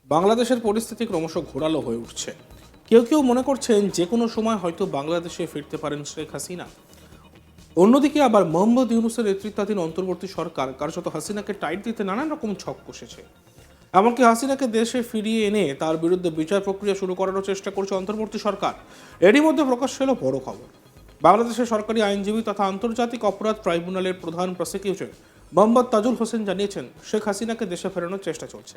বাংলাদেশের পরিস্থিতি ক্রমশ ঘোরালো হয়ে উঠছে। কেউ কেউ মনে করছেন যে কোনো সময় হয়তো বাংলাদেশে ফিরতে পারেন শেখ হাসিনা। অন্যদিকে আবার মোহাম্মদ ইউনূসের নেতৃত্বাধীন অন্তর্বর্তী সরকার কার্যত হাসিনাকে টাইট দিতে নানান রকম ছক কষেছে। এমনকি হাসিনাকে দেশে ফিরিয়ে এনে তার বিরুদ্ধে বিচার প্রক্রিয়া শুরু করার চেষ্টা করছে অন্তর্বর্তী সরকার। এরই মধ্যে প্রকাশ এলো বড় খবর। বাংলাদেশের সরকারি আইনজীবী তথা আন্তর্জাতিক অপরাধ ট্রাইব্যুনালের প্রধান প্রসিকিউটর মোহাম্মদ তাজুল হোসেন জানিয়েছেন, শেখ হাসিনাকে দেশে ফেরানোর চেষ্টা চলছে।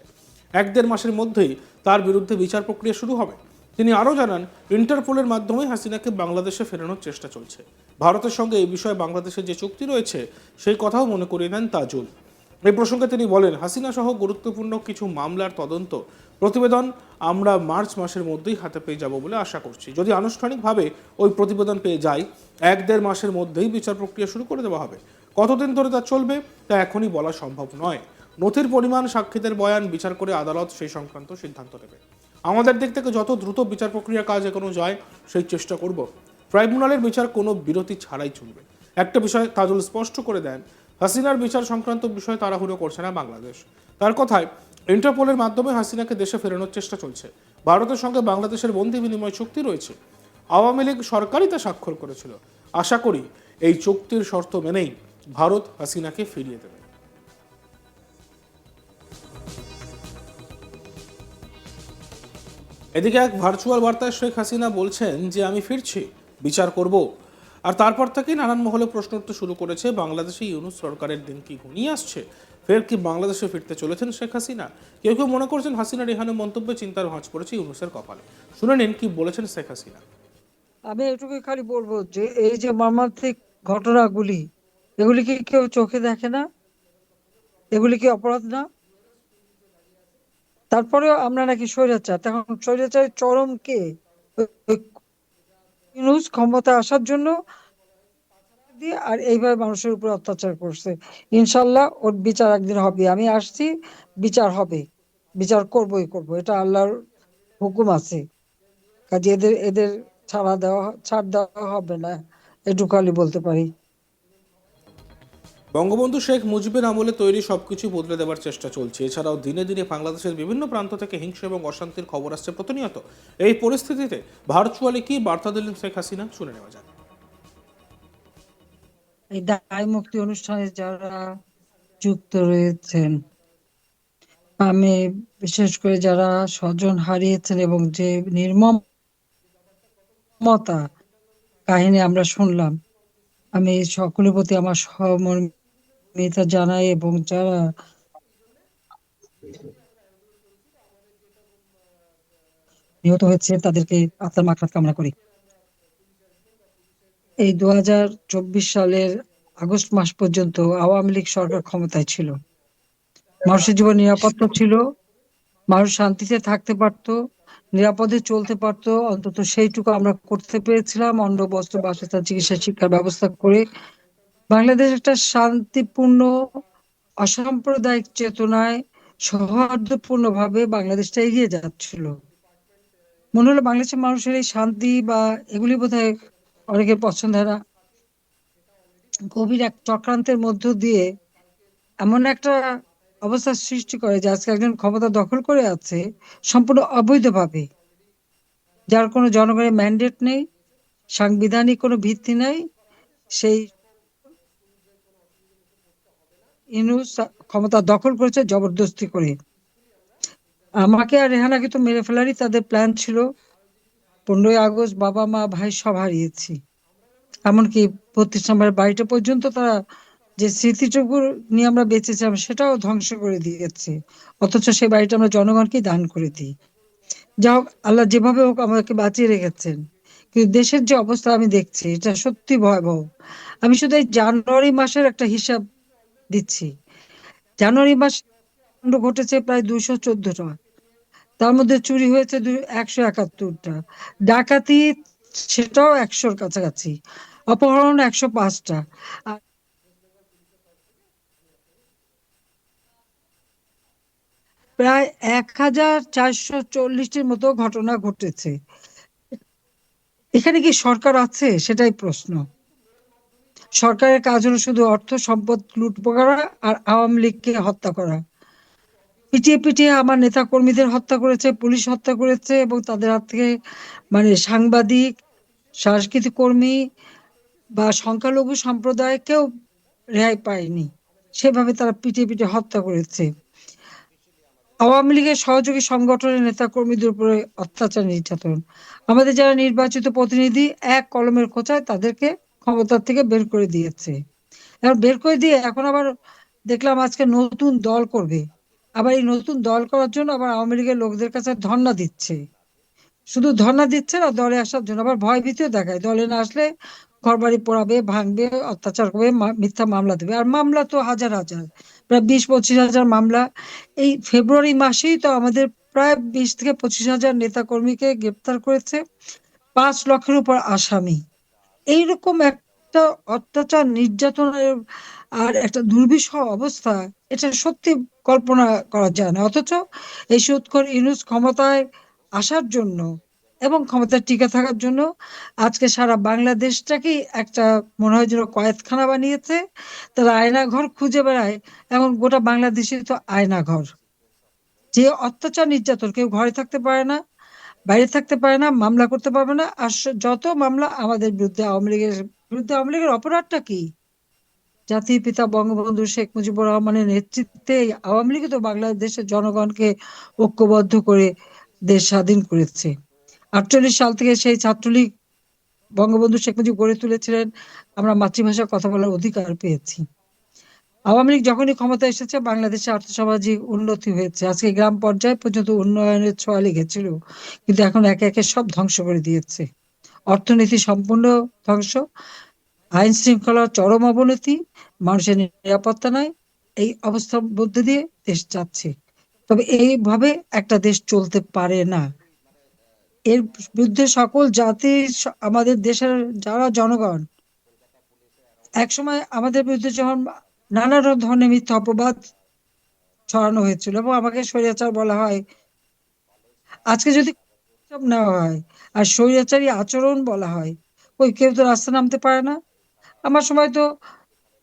1-1.5 মাসের মধ্যেই তার বিরুদ্ধে বিচার প্রক্রিয়া শুরু হবে। তিনি আরও জানান, ইন্টারপোলের মাধ্যমে হাসিনাকে বাংলাদেশে ফেরানোর চেষ্টা চলছে। ভারতের সঙ্গে এই বিষয়ে বাংলাদেশের যে চুক্তি রয়েছে সেই কথাও মনে করিয়ে দেন তাজুল। এই প্রসঙ্গে তিনি বলেন, হাসিনা সহ গুরুত্বপূর্ণ কিছু মামলার তদন্ত প্রতিবেদন আমরা মার্চ মাসের মধ্যেই হাতে পেয়ে যাব বলে আশা করছি। যদি আনুষ্ঠানিকভাবে ওই প্রতিবেদন পেয়ে যাই, 1-1.5 মাসের মধ্যেই বিচার প্রক্রিয়া শুরু করে দেওয়া হবে। কতদিন ধরে তা চলবে তা এখনই বলা সম্ভব নয়। নথির পরিমাণ, সাক্ষীদের বয়ান বিচার করে আদালত সেই সংক্রান্ত সিদ্ধান্ত নেবে। আমাদের দিক থেকে যত দ্রুত বিচার প্রক্রিয়া কাজ এগোনো যায় সেই চেষ্টা করব। ট্রাইব্যুনালের বিচার কোনো বিরতি ছাড়াই চলবে। একটা বিষয় তাজুল স্পষ্ট করে দেন, হাসিনার বিচার সংক্রান্ত বিষয়ে তাড়াহুড়ো করছে না বাংলাদেশ। তার কথায়, ইন্টারপোলের মাধ্যমে হাসিনাকে দেশে ফেরানোর চেষ্টা চলছে। ভারতের সঙ্গে বাংলাদেশের বন্দি বিনিময় চুক্তি রয়েছে। আওয়ামী লীগ সরকারই তা স্বাক্ষর করেছিল। আশা করি এই চুক্তির শর্ত মেনেই ভারত হাসিনাকে ফিরিয়ে দেবে। এদিকে এক ভার্চুয়াল বার্তায় শেখ হাসিনা বলছেন যে আমি ফিরছি, বিচার করব। আর তারপর থেকেই নানান মহলে প্রশ্ন উঠতে শুরু করেছে, বাংলাদেশে ইউনূস সরকারের দিন কি ঘনিয়ে আসছে? ফের কি বাংলাদেশে ফিরতে চলেছেন শেখ হাসিনা? কেউ কেউ মনে করছেন হাসিনার এখানে মন্তব্যে চিন্তার ভাঁজ পড়েছে ইউনূসের কপালে। শুনে নিন কি বলেছেন শেখ হাসিনা। আমি এটুকু খালি বলবো যে এই যে মর্মান্তিক ঘটনাগুলি, এগুলি কি কেউ চোখে দেখে না? এগুলি কি অপরাধ না? তারপরেও আমরা নাকি স্বৈরাচার। তখন স্বৈরাচারের চরম কে? ওই ইউনূস ক্ষমতা আসার জন্য দিয়ে আর এইভাবে মানুষের উপর অত্যাচার করছে। ইনশাল্লাহ ওর বিচার একদিন হবে। আমি আসছি, বিচার হবে, বিচার করবই করব, এটা আল্লাহর হুকুম আছে। কাজে এদের এদের ছাড় দেওয়া হবে না, এটুকু খালি বলতে পারি। বঙ্গবন্ধু শেখ মুজিবের আমলে তৈরি সবকিছু বদলে দেওয়ার চেষ্টা চলছে। এছাড়াও দিনে দিনে বাংলাদেশের বিভিন্ন প্রান্ত থেকে হিংসা এবং অশান্তির খবর আসছে প্রতিনিয়ত। এই পরিস্থিতিতে ভার্চুয়ালি কি বার্তা দিলেন শেখ হাসিনা, শুনে নেওয়া যাক। এই দায় মুক্তি অনুষ্ঠানে যারা যুক্ত রয়েছেন, আমি বিশেষ করে যারা স্বজন হারিয়েছেন এবং যে নির্মমতা কাহিনী আমরা শুনলাম, আমি সকলের প্রতি আমার সহমর্মিতা জানাই এবং যারা নিহত হয়েছে তাদেরকে আত্মার মাগফিরাত কামনা করি। এই 2024 সালের আগস্ট মাস পর্যন্ত আওয়ামী লীগ সরকার ক্ষমতায় ছিল। মানুষের জীবন নিরাপত্তা ছিল, মানুষ শান্তিতে থাকতে পারতো, নিরাপদে চলতে পারতো, অন্তত সেইটুকু আমরা করতে পেরেছিলাম। অন্ন, বস্ত্র, বাসস্থান, চিকিৎসা, শিক্ষার ব্যবস্থা করে বাংলাদেশ একটা শান্তিপূর্ণ, অসাম্প্রদায়িক চেতনায় সৌহার্দ্যপূর্ণ ভাবে বাংলাদেশটা এগিয়ে যাচ্ছিল। মনে হলো বাংলাদেশের মানুষের এই শান্তি বা এগুলি বোধহয় অনেকের পছন্দ হয় না। গভীর এক চক্রান্তের মধ্য দিয়ে এমন একটা অবস্থার সৃষ্টি করে যে আজকে একজন ক্ষমতা দখল করে আছে সম্পূর্ণ অবৈধভাবে, যার কোনো জনগণের ম্যান্ডেট নেই, সাংবিধানিক কোনো ভিত্তি নেই। সেই ইউনূস ক্ষমতা দখল করেছে জবরদস্তি করে। আমাকে আর রেহানাকে তো মেরে ফেলারই তাদের প্ল্যান ছিল। 15ই আগস্ট বাবা মা ভাই সব হারিয়েছি, এমনকি 32 নম্বরের বাড়িটা পর্যন্ত তারা, যে স্মৃতিটুকু নিয়ে আমরা বেঁচেছিলাম, সেটাও ধ্বংস করে দিয়েছে। অথচ সেই বাড়িটা আমরা জনগণকে দান করে দিই। যা হোক, আল্লাহ যেভাবে হোক আমাকে বাঁচিয়ে রেখেছেন। কিন্তু দেশের যে অবস্থা আমি দেখছি, এটা সত্যি ভয়াবহ। আমি শুধু এই জানুয়ারি মাসের একটা হিসাব দিচ্ছি। জানুয়ারি মাস কাণ্ড ঘটেছে প্রায় 214টা, তার মধ্যে চুরি হয়েছে 171টা, ডাকাতি সেটাও 100-র কাছাকাছি, অপহরণ 105টা, আর প্রায় 1440টির মতো ঘটনা ঘটেছে। এখানে কি সরকার আছে? সেটাই প্রশ্ন। সরকারের কাজ হলো শুধু অর্থ সম্পদ লুট করা আর আওয়ামী লীগকে হত্যা করা। পিটিয়ে পিটিয়ে আমার নেতা কর্মীদের হত্যা করেছে, পুলিশ হত্যা করেছে, এবং তাদের হাত থেকে মানে সাংবাদিক, সাংস্কৃতিক কর্মী বা সংখ্যালঘু সম্প্রদায়কেও রেহাই পায়নি। সেভাবে তারা পিটিয়ে পিটিয়ে হত্যা করেছে। আওয়ামী লীগের সহযোগী সংগঠনের নেতা কর্মীদের উপরে অত্যাচার, নির্যাতন। আমাদের যারা নির্বাচিত প্রতিনিধি এক কলমের খোঁচায় তাদেরকে ক্ষমতা থেকে বের করে দিয়েছে। এখন বের করে দিয়ে এখন আবার দেখলাম আজকে নতুন দল করবে। আবার এই নতুন দল করার জন্য আবার আওয়ামী লীগের লোকদের কাছে ধর্ণা দিচ্ছে। শুধু ধর্ণা দিচ্ছে না, দলে আসার জন্য আবার ভয় ভীতিও দেখায়, দলে না আসলে ঘরবাড়ি পোড়াবে, ভাঙবে, অত্যাচার করবে, মিথ্যা মামলা দেবে। আর মামলা তো হাজার হাজার, প্রায় 20-25 হাজার মামলা। এই ফেব্রুয়ারি মাসেই তো আমাদের প্রায় 20 থেকে 25 হাজার নেতা কর্মীকে গ্রেপ্তার করেছে, 5 লক্ষের উপর আসামি। এইরকম একটা অত্যাচার, নির্যাতনের আর একটা দুর্বিষহ অবস্থা, এটা সত্যি কল্পনা করা যায় না। অথচ এই সুৎখোর ইউনূস ক্ষমতায় আসার জন্য এবং ক্ষমতায় টিকে থাকার জন্য আজকে সারা বাংলাদেশটাকেই একটা মনে হয় যেন কয়েদখানা বানিয়েছে। তারা আয়না ঘর খুঁজে বেড়ায়, এখন গোটা বাংলাদেশে তো আয়না ঘর। যে অত্যাচার, নির্যাতন, কেউ ঘরে থাকতে পারে না, বাইরে থাকতে পারে না, মামলা করতে পারবে না। আর যত মামলা আমাদের বিরুদ্ধে, আওয়ামী লীগের বিরুদ্ধে। আওয়ামী লীগের অপরাধটা কি? জাতির পিতা বঙ্গবন্ধু শেখ মুজিবুর রহমানের নেতৃত্বে এই আওয়ামী লীগ তো বাংলাদেশের জনগণকে ঐক্যবদ্ধ করে দেশ স্বাধীন করেছে। 48 সাল থেকে সেই ছাত্রলীগ, বঙ্গবন্ধু শেখ মুজিব গড়ে তুলেছিলেন, আমরা মাতৃভাষায় কথা বলার অধিকার পেয়েছি। আওয়ামী লীগ যখনই ক্ষমতা এসেছে বাংলাদেশে আর্থসামাজিক উন্নতি হয়েছে, আজকে গ্রাম পর্যায়ে পর্যন্ত উন্নয়নের ছোঁয়া লেগেছিল, কিন্তু এখন একে একে সব ধ্বংস করে দিয়েছে। অর্থনীতি সম্পূর্ণ ধ্বংস, আইন শৃঙ্খলার চরম অবনতি, মানুষের নিরাপত্তা নাই। এই অবস্থার মধ্যে দিয়ে দেশ যাচ্ছে। তবে এইভাবে একটা দেশ চলতে পারে না। এর বিরুদ্ধে সকল জাতির, আমাদের দেশের যারা জনগণ, একসময় আমাদের বিরুদ্ধে যখন নানা ধরনের মিথ্যা অপবাদ ছড়ানো হয়েছিল এবং আমাকে স্বৈরাচার বলা হয়, আজকে যদি সব নেওয়া হয় আর স্বৈরাচারী আচরণ বলা হয়, ওই কেউ তো রাস্তা নামতে পারে না। আমার সময় তো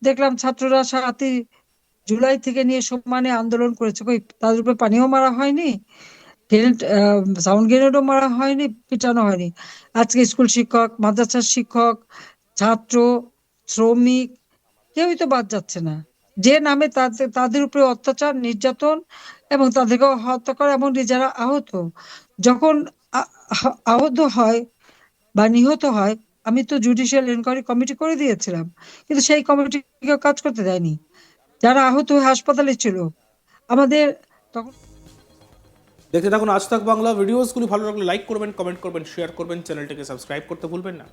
দেখলাম ছাত্ররা 7ই জুলাই থেকে নিয়ে সমানে আন্দোলন করেছে, কই তাদের উপরে পানিও মারা হয়নি, গ্রেনেড, সাউন্ড গ্রেনেডও মারা হয়নি, পিটানো হয়নি। আজকে স্কুল শিক্ষক, মাদ্রাসার শিক্ষক, ছাত্র, শ্রমিক, কেউই তো বাদ যাচ্ছে না। যে নামে তাদের তাদের উপরে অত্যাচার, নির্যাতন, এবং তাদেরকে হত্যা করা, এবং যারা আহত, যখন আহত হয় বা নিহত হয়, আমি তো জুডিশিয়াল ইনকোয়ারি কমিটি করে দিয়েছিলাম, কিন্তু সেই কমিটি কাজ করতে দেয়নি। যারা আহত হয়ে হাসপাতালে ছিল, আমাদের তখন। দেখতে থাকুন আজ তাক বাংলা। ভিডিওসগুলি ভালো লাগলে লাইক করবেন, কমেন্ট করবেন, শেয়ার করবেন, চ্যানেলটিকে সাবস্ক্রাইব করতে ভুলবেন না।